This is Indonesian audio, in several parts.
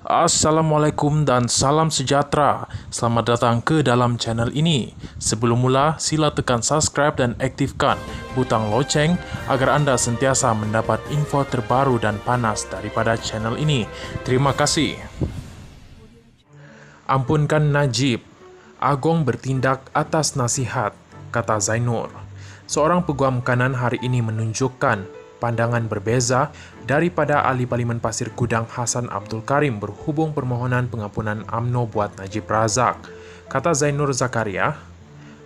Assalamualaikum dan salam sejahtera. Selamat datang ke dalam channel ini. Sebelum mula, sila tekan subscribe dan aktifkan butang loceng agar anda sentiasa mendapat info terbaru dan panas daripada channel ini. Terima kasih. Ampunkan Najib. Agong bertindak atas nasihat, kata Zainur. Seorang peguam kanan hari ini menunjukkan pandangan berbeza daripada Ahli Parlimen Pasir Gudang Hassan Abdul Karim berhubung permohonan pengampunan UMNO buat Najib Razak. Kata Zainur Zakaria,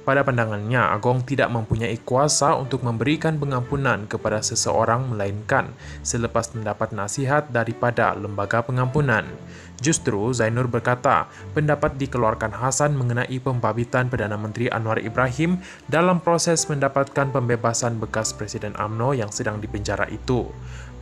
pada pandangannya Agong tidak mempunyai kuasa untuk memberikan pengampunan kepada seseorang melainkan selepas mendapat nasihat daripada lembaga pengampunan. Justru, Zainur berkata, pendapat dikeluarkan Hassan mengenai pembabitan Perdana Menteri Anwar Ibrahim dalam proses mendapatkan pembebasan bekas Presiden UMNO yang sedang dipenjara itu.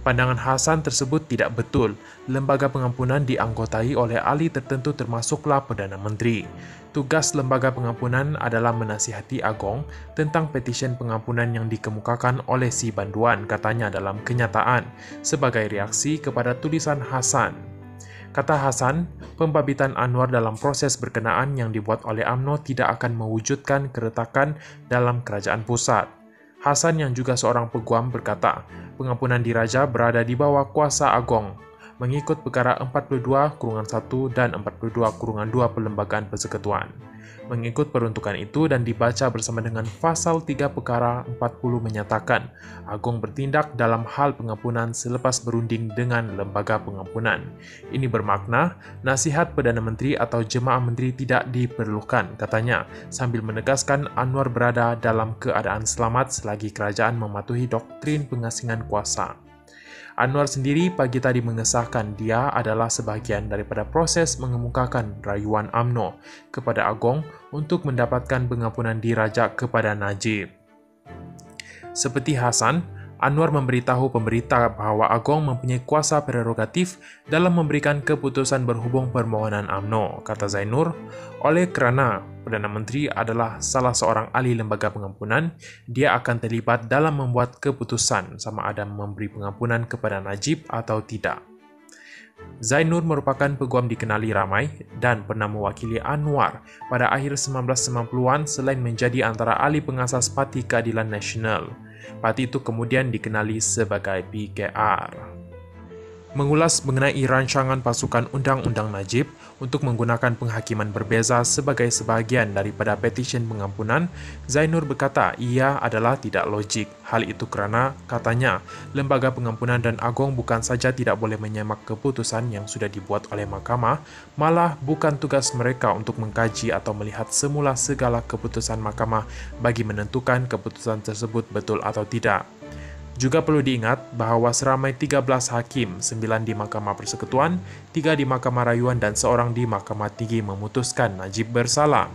Pandangan Hassan tersebut tidak betul. Lembaga pengampunan dianggotai oleh ahli tertentu termasuklah Perdana Menteri. Tugas lembaga pengampunan adalah menasihati Agong tentang petisyen pengampunan yang dikemukakan oleh si banduan, katanya dalam kenyataan, sebagai reaksi kepada tulisan Hassan. Kata Hassan, pembabitan Anwar dalam proses berkenaan yang dibuat oleh UMNO tidak akan mewujudkan keretakan dalam kerajaan pusat. Hassan yang juga seorang peguam berkata, pengampunan diraja berada di bawah kuasa Agong, mengikut perkara 42-1 dan 42-2 Perlembagaan Persekutuan. Mengikut peruntukan itu dan dibaca bersama dengan pasal 3 perkara 40 menyatakan, Agong bertindak dalam hal pengampunan selepas berunding dengan lembaga pengampunan. Ini bermakna, nasihat Perdana Menteri atau jemaah menteri tidak diperlukan, katanya, sambil menegaskan Anwar berada dalam keadaan selamat selagi kerajaan mematuhi doktrin pengasingan kuasa. Anwar sendiri pagi tadi mengesahkan dia adalah sebahagian daripada proses mengemukakan rayuan UMNO kepada Agong untuk mendapatkan pengampunan diraja kepada Najib. Seperti Hassan, Anwar memberitahu pemberita bahawa Agong mempunyai kuasa prerogatif dalam memberikan keputusan berhubung permohonan UMNO, kata Zainur. Oleh kerana Perdana Menteri adalah salah seorang ahli lembaga pengampunan, dia akan terlibat dalam membuat keputusan sama ada memberi pengampunan kepada Najib atau tidak. Zainur merupakan peguam dikenali ramai dan pernah mewakili Anwar pada akhir 1990-an selain menjadi antara ahli pengasas Parti Keadilan Nasional. Parti itu kemudian dikenali sebagai PKR. Mengulas mengenai rancangan pasukan Undang-Undang Najib untuk menggunakan penghakiman berbeza sebagai sebahagian daripada petisyen pengampunan, Zainur berkata ia adalah tidak logik. Hal itu kerana, katanya, lembaga pengampunan dan Agong bukan saja tidak boleh menyemak keputusan yang sudah dibuat oleh mahkamah, malah bukan tugas mereka untuk mengkaji atau melihat semula segala keputusan mahkamah bagi menentukan keputusan tersebut betul atau tidak. Juga perlu diingat bahawa seramai 13 hakim, 9 di Mahkamah Persekutuan, 3 di Mahkamah Rayuan dan seorang di Mahkamah Tinggi memutuskan Najib bersalah.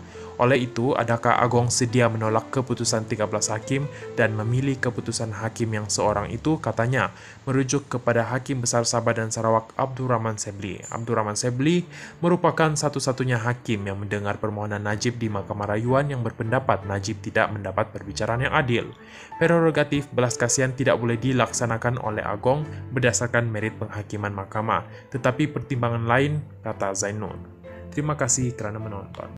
Oleh itu, adakah Agong sedia menolak keputusan 13 hakim dan memilih keputusan hakim yang seorang itu, katanya, merujuk kepada Hakim Besar Sabah dan Sarawak Abdul Rahman Sebli. Abdul Rahman Sebli merupakan satu-satunya hakim yang mendengar permohonan Najib di Mahkamah Rayuan yang berpendapat Najib tidak mendapat perbicaraan yang adil. Prerogatif belas kasihan tidak boleh dilaksanakan oleh Agong berdasarkan merit penghakiman mahkamah, tetapi pertimbangan lain, kata Zainur. Terima kasih kerana menonton.